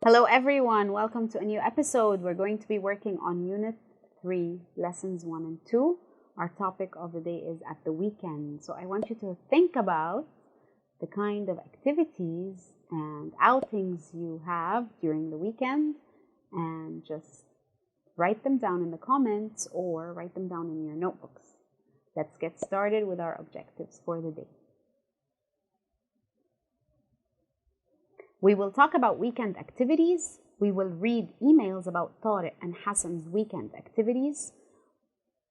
Hello everyone, welcome to a new episode. We're going to be working on Unit 3, Lessons 1 and 2. Our topic of the day is at the weekend. So I want you to think about the kind of activities and outings you have during the weekend and just write them down in the comments or write them down in your notebooks. Let's get started with our objectives for the day. We will talk about weekend activities. We will read emails about Tariq and Hassan's weekend activities.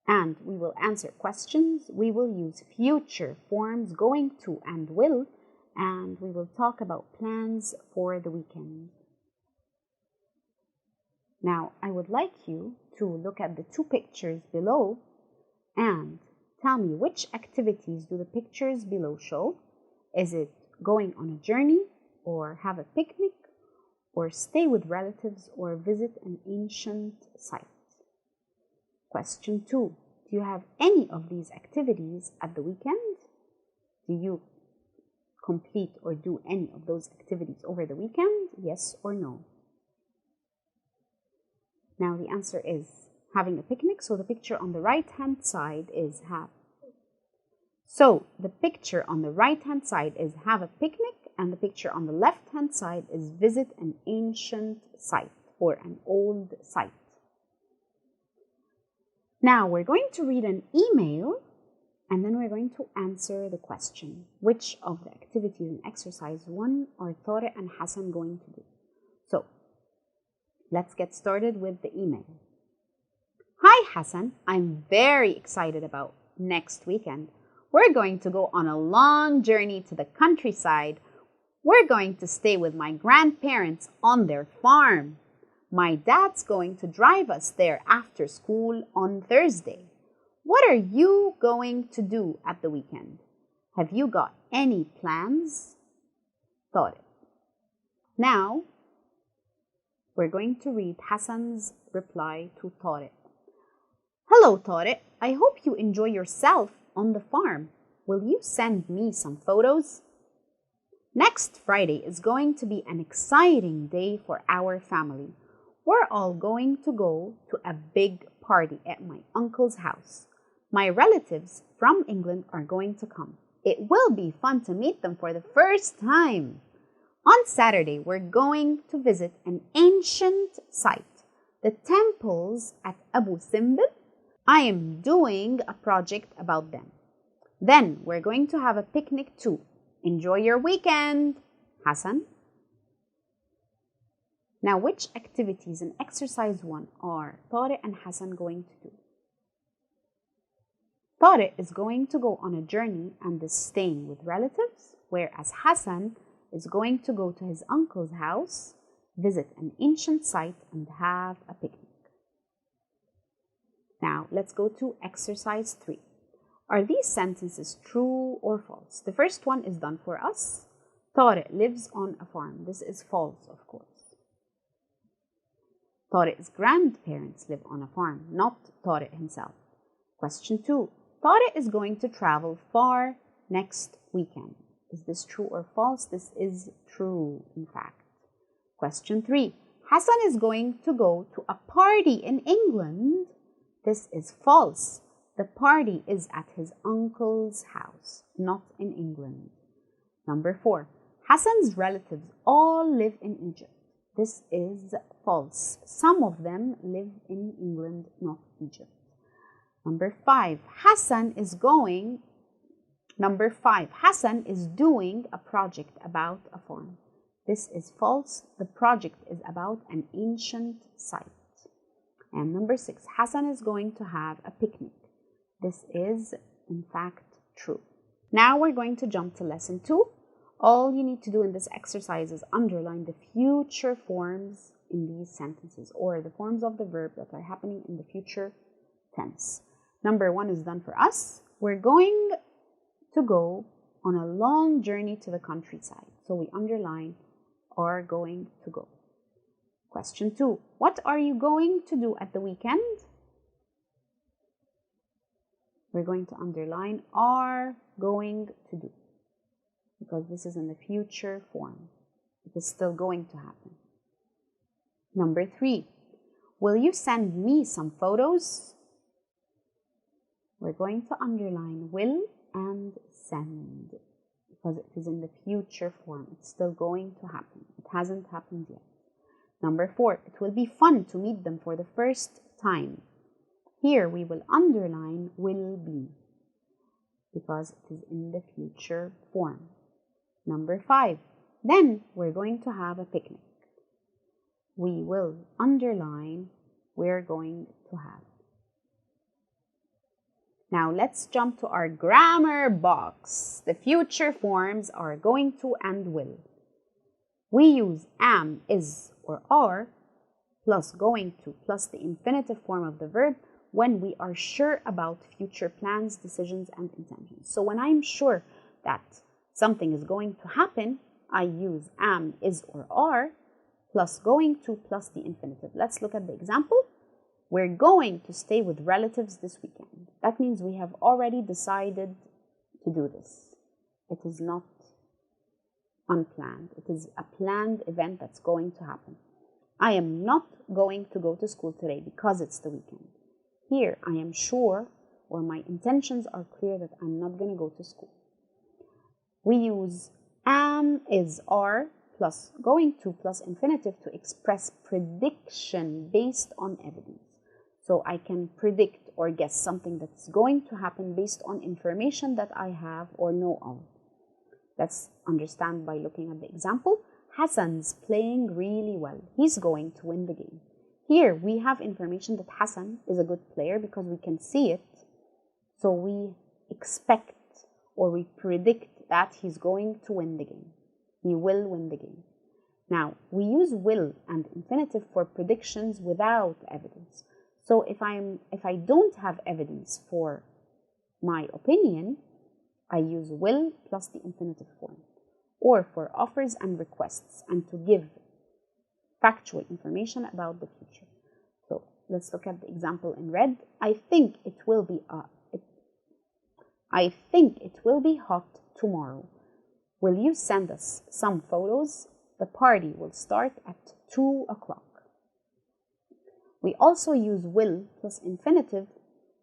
And we will answer questions. We will use future forms going to and will. And we will talk about plans for the weekend. Now, I would like you to look at the two pictures below and tell me which activities do the pictures below show. Is it going on a journey, or have a picnic, or stay with relatives, or visit an ancient site? Question 2. Do you have any of these activities at the weekend? Do you complete or do any of those activities over the weekend? Yes or no? Now the answer is having a picnic. So the picture on the right hand side is have. So the picture on the right hand side is have a picnic. And the picture on the left-hand side is visit an ancient site or an old site. Now we're going to read an email and then we're going to answer the question. Which of the activities in exercise 1 are Tariq and Hassan going to do? So let's get started with the email. Hi Hassan, I'm very excited about next weekend. We're going to go on a long journey to the countryside. We're going to stay with my grandparents on their farm. My dad's going to drive us there after school on Thursday. What are you going to do at the weekend? Have you got any plans? Tariq. Now, we're going to read Hassan's reply to Tariq. Hello, Tariq. I hope you enjoy yourself on the farm. Will you send me some photos? Next Friday is going to be an exciting day for our family. We're all going to go to a big party at my uncle's house. My relatives from England are going to come. It will be fun to meet them for the first time. On Saturday, we're going to visit an ancient site, the temples at Abu Simbel. I am doing a project about them. Then we're going to have a picnic too. Enjoy your weekend, Hassan. Now, which activities in exercise 1 are Tariq and Hassan going to do? Tariq is going to go on a journey and is staying with relatives, whereas Hassan is going to go to his uncle's house, visit an ancient site, and have a picnic. Now, let's go to exercise 3. Are these sentences true or false? The first one is done for us. Tariq lives on a farm. This is false, of course. Tariq's grandparents live on a farm, not Tariq himself. Question 2. Tariq is going to travel far next weekend. Is this true or false? This is true, in fact. Question 3. Hassan is going to go to a party in England. This is false. The party is at his uncle's house, not in England. Number 4. Hassan's relatives all live in Egypt. This is false. Some of them live in England, not Egypt. Number 5. Hassan is doing a project about a farm. This is false. The project is about an ancient site. And number 6. Hassan is going to have a picnic. This is, in fact, true. Now we're going to jump to lesson 2. All you need to do in this exercise is underline the future forms in these sentences, or the forms of the verb that are happening in the future tense. Number 1 is done for us. We're going to go on a long journey to the countryside. So we underline are going to go. Question 2. What are you going to do at the weekend? We're going to underline are going to do, because this is in the future form. It is still going to happen. Number 3, will you send me some photos? We're going to underline will and send because it is in the future form. It's still going to happen. It hasn't happened yet. Number 4, it will be fun to meet them for the first time. Here we will underline will be because it is in the future form. Number 5, then we're going to have a picnic. We will underline we're going to have. Now let's jump to our grammar box. The future forms are going to and will. We use am, is, or are plus going to plus the infinitive form of the verb when we are sure about future plans, decisions, and intentions. So when I'm sure that something is going to happen, I use am, is, or are plus going to plus the infinitive. Let's look at the example. We're going to stay with relatives this weekend. That means we have already decided to do this. It is not unplanned. It is a planned event that's going to happen. I am not going to go to school today because it's the weekend. Here, I am sure, or my intentions are clear that I'm not going to go to school. We use am, is, are, plus going to plus infinitive to express prediction based on evidence. So I can predict or guess something that's going to happen based on information that I have or know of. Let's understand by looking at the example. Hassan's playing really well. He's going to win the game. Here we have information that Hassan is a good player because we can see it. So we expect or we predict that he's going to win the game. He will win the game. Now, we use will and infinitive for predictions without evidence. So if I don't have evidence for my opinion, I use will plus the infinitive form. Or for offers and requests and to give factual information about the future. So let's look at the example in red. I think it will be hot tomorrow. Will you send us some photos? The party will start at 2 o'clock. We also use will plus infinitive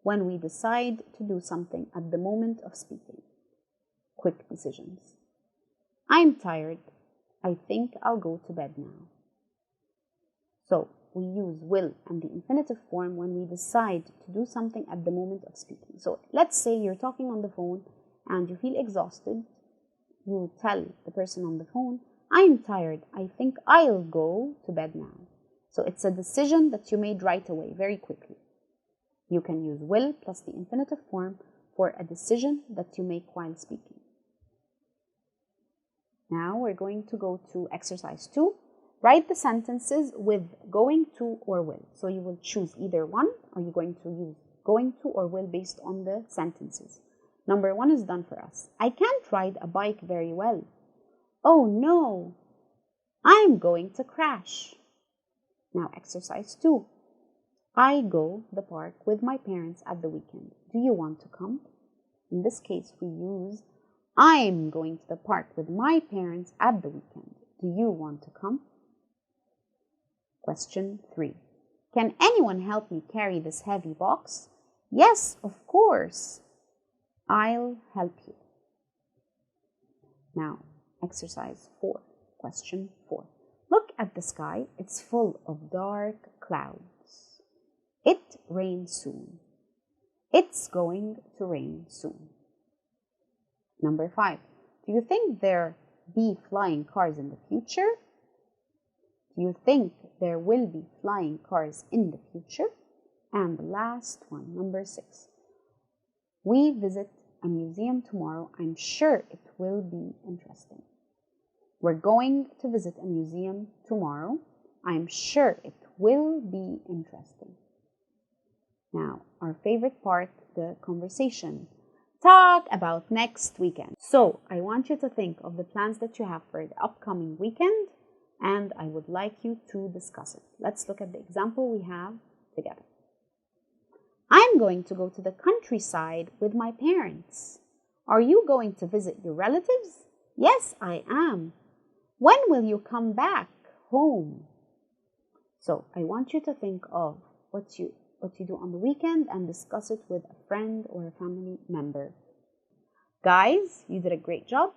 when we decide to do something at the moment of speaking. Quick decisions. I'm tired. I think I'll go to bed now. So we use will and the infinitive form when we decide to do something at the moment of speaking. So let's say you're talking on the phone and you feel exhausted. You tell the person on the phone, I'm tired. I think I'll go to bed now. So it's a decision that you made right away, very quickly. You can use will plus the infinitive form for a decision that you make while speaking. Now we're going to go to exercise 2. Write the sentences with going to or will. So you will choose either one, or you're going to use going to or will based on the sentences. Number 1 is done for us. I can't ride a bike very well. Oh no, I'm going to crash. Now exercise 2. I go to the park with my parents at the weekend. Do you want to come? In this case, we use I'm going to the park with my parents at the weekend. Do you want to come? Question 3. Can anyone help me carry this heavy box? Yes, of course. I'll help you. Now, exercise 4. Question 4. Look at the sky. It's full of dark clouds. It rains soon. It's going to rain soon. Number 5. Do you think there'll be flying cars in the future? Do you think there will be flying cars in the future? And the last one, number 6. We visit a museum tomorrow. I'm sure it will be interesting. We're going to visit a museum tomorrow. I'm sure it will be interesting. Now, our favorite part, the conversation. Talk about next weekend. So, I want you to think of the plans that you have for the upcoming weekend, and I would like you to discuss it. Let's look at the example we have together. I'm going to go to the countryside with my parents. Are you going to visit your relatives? Yes, I am. When will you come back home? So I want you to think of what you do on the weekend and discuss it with a friend or a family member. Guys, you did a great job.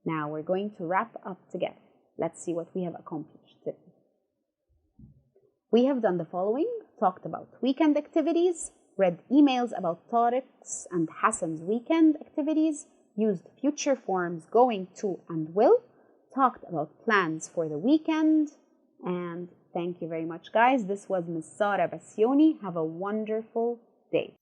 Now we're going to wrap up together. Let's see what we have accomplished today. We have done the following: talked about weekend activities, read emails about Tariq's and Hassan's weekend activities, used future forms going to and will, talked about plans for the weekend, and thank you very much, guys. This was Ms. Sara Bassioni. Have a wonderful day.